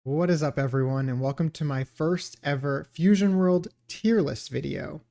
What is up, everyone, and welcome to my first ever Fusion World tier list video.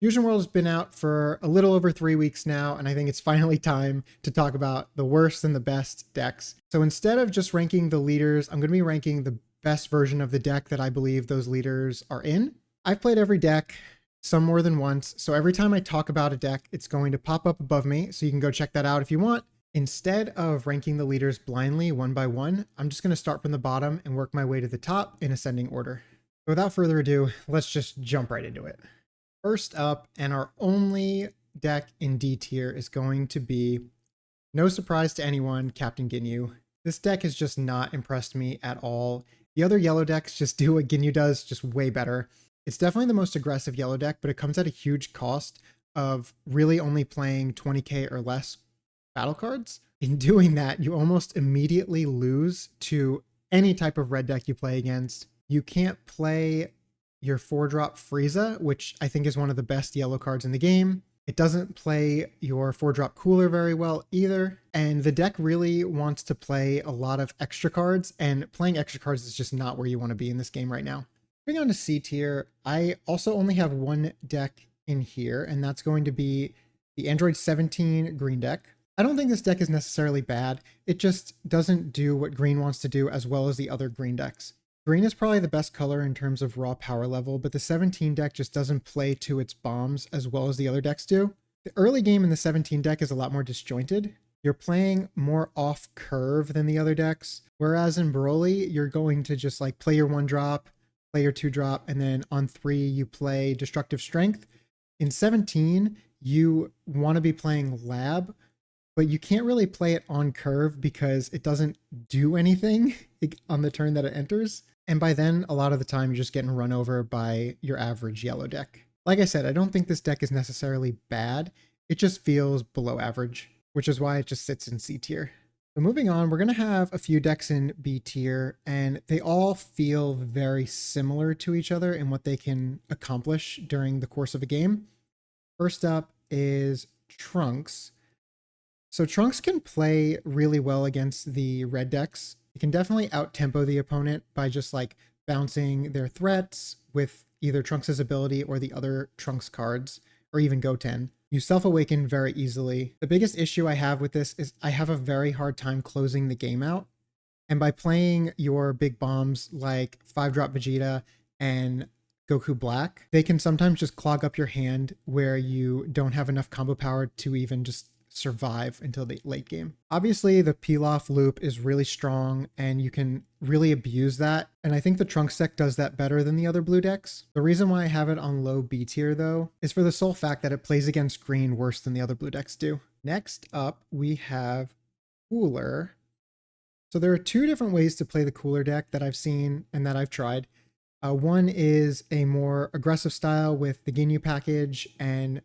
Fusion World has been out for a little over 3 weeks now, and I think it's finally time to talk about the worst and the best decks. So instead of just ranking the leaders, I'm going to be ranking the best version of the deck that I believe those leaders are in. I've played every deck, some more than once, so every time I talk about a deck, it's going to pop up above me, so you can go check that out if you want. Instead of ranking the leaders blindly one by one, I'm just going to start from the bottom and work my way to the top in ascending order. Without further ado, let's just jump right into it. First up, and our only deck in D tier is going to be, no surprise to anyone, Captain Ginyu. This deck has just not impressed me at all. The other yellow decks just do what Ginyu does, just way better. It's definitely the most aggressive yellow deck, but it comes at a huge cost of really only playing 20k or less battle cards. In doing that, you almost immediately lose to any type of red deck you play against. You can't play your 4-drop Frieza, which I think is one of the best yellow cards in the game. It doesn't play your 4-drop Cooler very well either. And the deck really wants to play a lot of extra cards, and playing extra cards is just not where you want to be in this game right now. Moving on to C tier, I also only have one deck in here, and that's going to be the Android 17 green deck. I don't think this deck is necessarily bad. It just doesn't do what green wants to do as well as the other green decks. Green is probably the best color in terms of raw power level, but the 17 deck just doesn't play to its bombs as well as the other decks do. The early game in the 17 deck is a lot more disjointed. You're playing more off curve than the other decks, whereas in Broly, you're going to just like play your 1-drop, play your 2-drop, and then on 3 you play Destructive Strength. In 17, you want to be playing Lab, but you can't really play it on curve because it doesn't do anything on the turn that it enters. And by then, a lot of the time, you're just getting run over by your average yellow deck. Like I said, I don't think this deck is necessarily bad. It just feels below average, which is why it just sits in C tier. So moving on, we're going to have a few decks in B tier, and they all feel very similar to each other in what they can accomplish during the course of a game. First up is Trunks. So Trunks can play really well against the red decks. It can definitely out-tempo the opponent by just like bouncing their threats with either Trunks' ability or the other Trunks cards, or even Goten. You self-awaken very easily. The biggest issue I have with this is I have a very hard time closing the game out. And by playing your big bombs like 5-drop Vegeta and Goku Black, they can sometimes just clog up your hand where you don't have enough combo power to even just survive until the late game. Obviously, the peel-off loop is really strong and you can really abuse that. And I think the Trunks deck does that better than the other blue decks. The reason why I have it on low B tier though is for the sole fact that it plays against green worse than the other blue decks do. Next up, we have Cooler. So there are two different ways to play the Cooler deck that I've seen and that I've tried. One is a more aggressive style with the Ginyu package and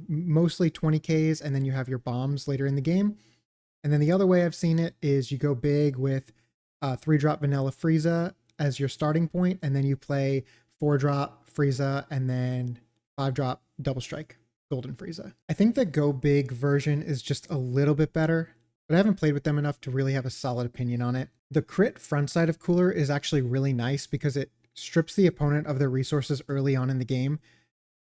mostly 20Ks, and then you have your bombs later in the game. And then the other way I've seen it is you go big with 3-drop Vanilla Frieza as your starting point, and then you play 4-drop Frieza and then 5-drop Double Strike Golden Frieza. I think the go big version is just a little bit better, but I haven't played with them enough to really have a solid opinion on it. The crit front side of Cooler is actually really nice because it strips the opponent of their resources early on in the game.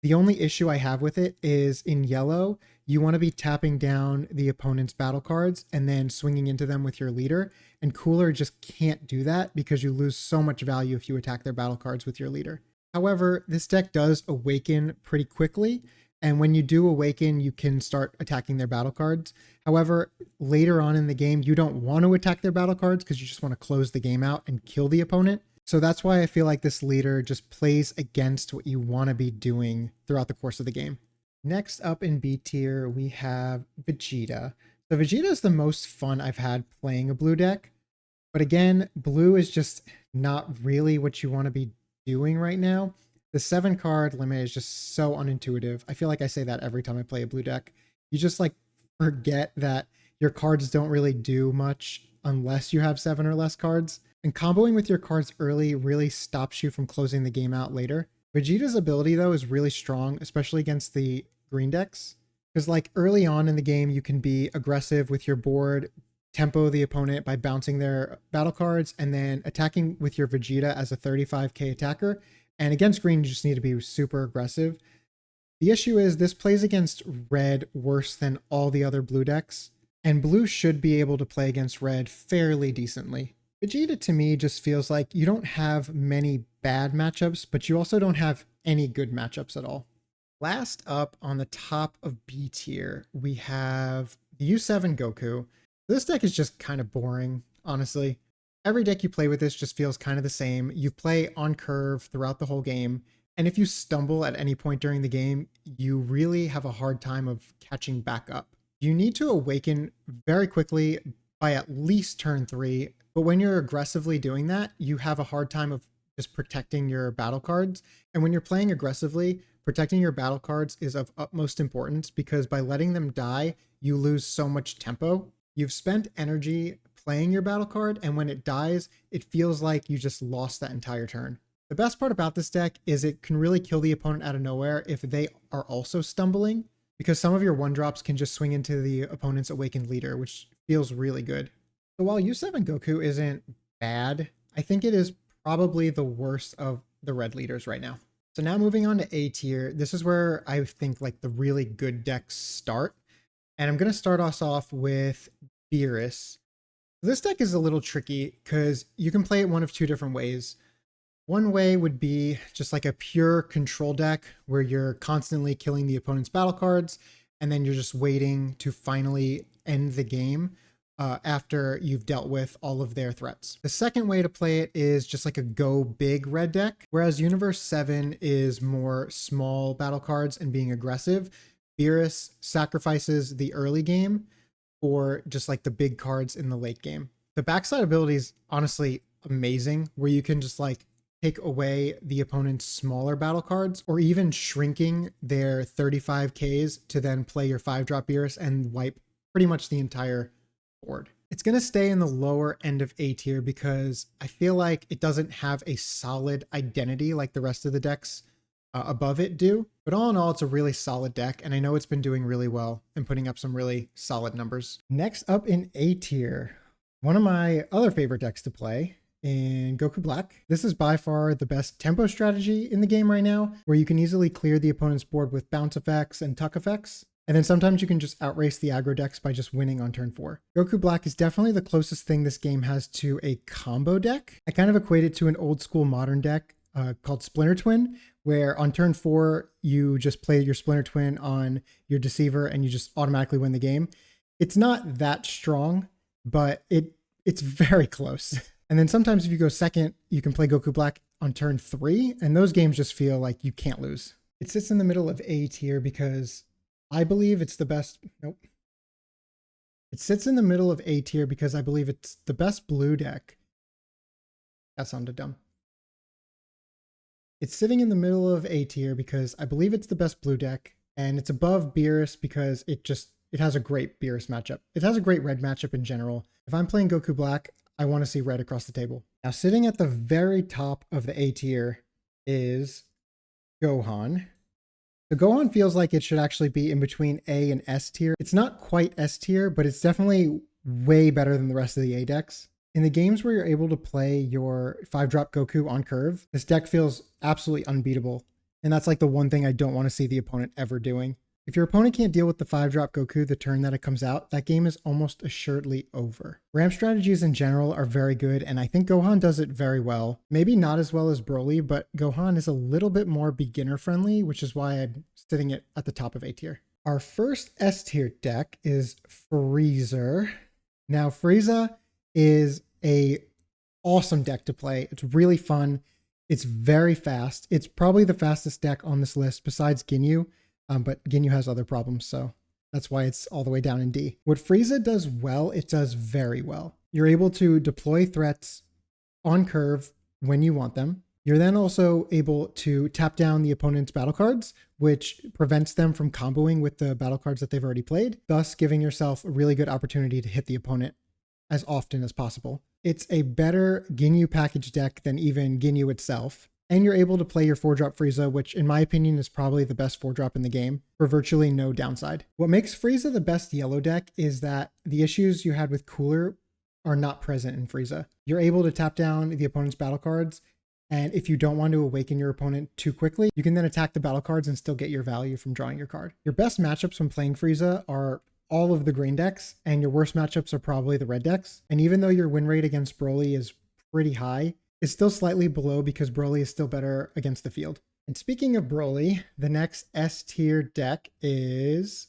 The only issue I have with it is in yellow, you want to be tapping down the opponent's battle cards and then swinging into them with your leader, and Cooler just can't do that because you lose so much value if you attack their battle cards with your leader. However, this deck does awaken pretty quickly, and when you do awaken, you can start attacking their battle cards. However, later on in the game, you don't want to attack their battle cards because you just want to close the game out and kill the opponent. So that's why I feel like this leader just plays against what you want to be doing throughout the course of the game. Next up in B tier, we have Vegeta. So Vegeta is the most fun I've had playing a blue deck. But again, blue is just not really what you want to be doing right now. The 7-card limit is just so unintuitive. I feel like I say that every time I play a blue deck. You just like forget that your cards don't really do much unless you have 7 or less cards. And comboing with your cards early really stops you from closing the game out later. Vegeta's ability though is really strong, especially against the green decks. Because like early on in the game, you can be aggressive with your board, tempo the opponent by bouncing their battle cards and then attacking with your Vegeta as a 35k attacker. And against green, you just need to be super aggressive. The issue is this plays against red worse than all the other blue decks, and blue should be able to play against red fairly decently. Vegeta to me just feels like you don't have many bad matchups, but you also don't have any good matchups at all. Last up on the top of B tier, we have the U7 Goku. This deck is just kind of boring, honestly. Every deck you play with this just feels kind of the same. You play on curve throughout the whole game, and if you stumble at any point during the game, you really have a hard time of catching back up. You need to awaken very quickly by at least turn 3, but when you're aggressively doing that, you have a hard time of just protecting your battle cards. And when you're playing aggressively, protecting your battle cards is of utmost importance because by letting them die, you lose so much tempo. You've spent energy playing your battle card, and when it dies, it feels like you just lost that entire turn. The best part about this deck is it can really kill the opponent out of nowhere if they are also stumbling, because some of your 1-drops can just swing into the opponent's awakened leader, which feels really good. So while U7 Goku isn't bad, I think it is probably the worst of the red leaders right now. So now moving on to A tier, this is where I think like the really good decks start. And I'm going to start us off with Beerus. This deck is a little tricky because you can play it one of two different ways. One way would be just like a pure control deck where you're constantly killing the opponent's battle cards and then you're just waiting to finally end the game after you've dealt with all of their threats. The second way to play it is just like a go big red deck, whereas Universe 7 is more small battle cards and being aggressive. Beerus sacrifices the early game for just like the big cards in the late game. The backside ability is honestly amazing, where you can just like take away the opponent's smaller battle cards or even shrinking their 35Ks to then play your 5-drop Beerus and wipe pretty much the entire board. It's going to stay in the lower end of A tier because I feel like it doesn't have a solid identity like the rest of the decks above it do. But all in all, it's a really solid deck, and I know it's been doing really well and putting up some really solid numbers. Next up in A tier, one of my other favorite decks to play in Goku Black. This is by far the best tempo strategy in the game right now, where you can easily clear the opponent's board with bounce effects and tuck effects. And then sometimes you can just outrace the aggro decks by just winning on turn 4. Goku Black is definitely the closest thing this game has to a combo deck. I kind of equate it to an old school modern deck called Splinter Twin, where on turn 4, you just play your Splinter Twin on your Deceiver and you just automatically win the game. It's not that strong, but it's very close. And then sometimes if you go second, you can play Goku Black on turn 3, and those games just feel like you can't lose. It sits in the middle of A tier because I believe it's the best. Nope. It sits in the middle of A tier because I believe it's the best blue deck. That sounded dumb. It's sitting in the middle of A tier because I believe it's the best blue deck, and it's above Beerus because it has a great Beerus matchup. It has a great red matchup in general. If I'm playing Goku Black, I want to see red across the table. Now, sitting at the very top of the A tier is Gohan. The Gohan feels like it should actually be in between A and S tier. It's not quite S tier, but it's definitely way better than the rest of the A decks. In the games where you're able to play your 5-drop Goku on curve, this deck feels absolutely unbeatable. And that's like the one thing I don't want to see the opponent ever doing. If your opponent can't deal with the 5-drop Goku the turn that it comes out, that game is almost assuredly over. Ramp strategies in general are very good, and I think Gohan does it very well. Maybe not as well as Broly, but Gohan is a little bit more beginner friendly, which is why I'm sitting it at the top of A tier. Our first S tier deck is Frieza. Now, Frieza is a awesome deck to play. It's really fun. It's very fast. It's probably the fastest deck on this list besides Ginyu. But Ginyu has other problems, so that's why it's all the way down in D. What Frieza does well, it does very well. You're able to deploy threats on curve when you want them. You're then also able to tap down the opponent's battle cards, which prevents them from comboing with the battle cards that they've already played, thus giving yourself a really good opportunity to hit the opponent as often as possible. It's a better Ginyu package deck than even Ginyu itself. And you're able to play your 4-drop Frieza, which in my opinion is probably the best 4-drop in the game, for virtually no downside. What makes Frieza the best yellow deck is that the issues you had with Cooler are not present in Frieza. You're able to tap down the opponent's battle cards, and if you don't want to awaken your opponent too quickly, you can then attack the battle cards and still get your value from drawing your card. Your best matchups when playing Frieza are all of the green decks, and your worst matchups are probably the red decks. And even though your win rate against Broly is pretty high, it's still slightly below because Broly is still better against the field. And speaking of Broly, the next S tier deck is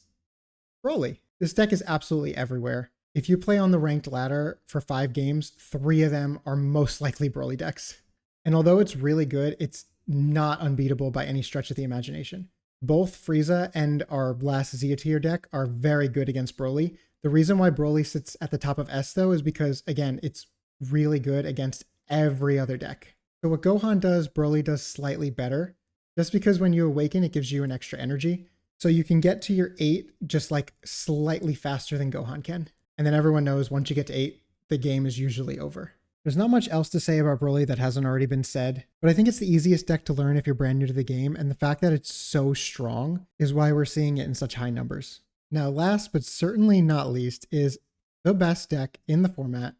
Broly. This deck is absolutely everywhere. If you play on the ranked ladder for 5 games, 3 of them are most likely Broly decks. And although it's really good, it's not unbeatable by any stretch of the imagination. Both Frieza and our last Z tier deck are very good against Broly. The reason why Broly sits at the top of S though is because, again, it's really good against every other deck. So what Gohan does, Broly does slightly better, just because when you awaken, it gives you an extra energy. So you can get to your 8 just like slightly faster than Gohan can. And then everyone knows once you get to 8, the game is usually over. There's not much else to say about Broly that hasn't already been said, but I think it's the easiest deck to learn if you're brand new to the game, and the fact that it's so strong is why we're seeing it in such high numbers. Now, last but certainly not least is the best deck in the format,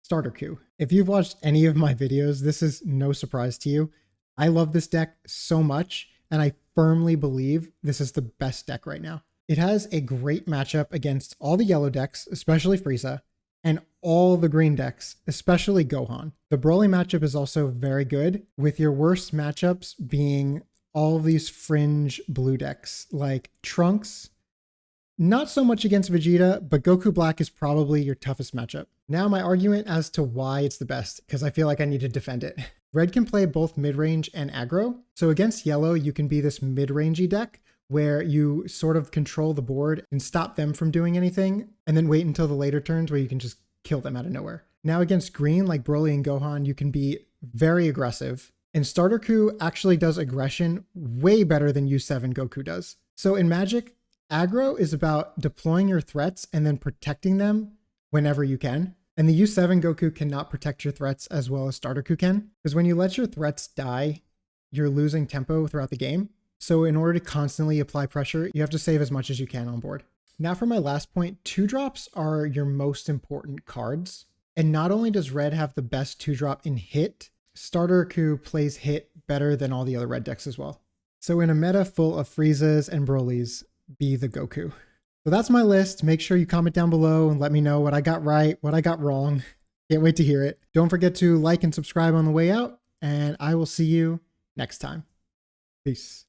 Starter Coup. If you've watched any of my videos, this is no surprise to you. I love this deck so much, and I firmly believe this is the best deck right now. It has a great matchup against all the yellow decks, especially Frieza, and all the green decks, especially Gohan. The Broly matchup is also very good, with your worst matchups being all of these fringe blue decks, like Trunks. Not so much against Vegeta, but Goku Black is probably your toughest matchup. Now my argument as to why it's the best, because I feel like I need to defend it. Red can play both mid-range and aggro. So against yellow, you can be this mid-rangey deck where you sort of control the board and stop them from doing anything, and then wait until the later turns where you can just kill them out of nowhere. Now against green, like Broly and Gohan, you can be very aggressive. And Starter Coup actually does aggression way better than U7 Goku does. So in Magic, aggro is about deploying your threats and then protecting them whenever you can. And the U7 Goku cannot protect your threats as well as Starter Coup can, because when you let your threats die, you're losing tempo throughout the game. So in order to constantly apply pressure, you have to save as much as you can on board. Now for my last point, 2-drops are your most important cards. And not only does red have the best 2-drop in hit, Starter Coup plays hit better than all the other red decks as well. So in a meta full of Friezas and Brolys, be the Goku. So that's my list. Make sure you comment down below and let me know what I got right, what I got wrong. Can't wait to hear it. Don't forget to like and subscribe on the way out, and I will see you next time. Peace.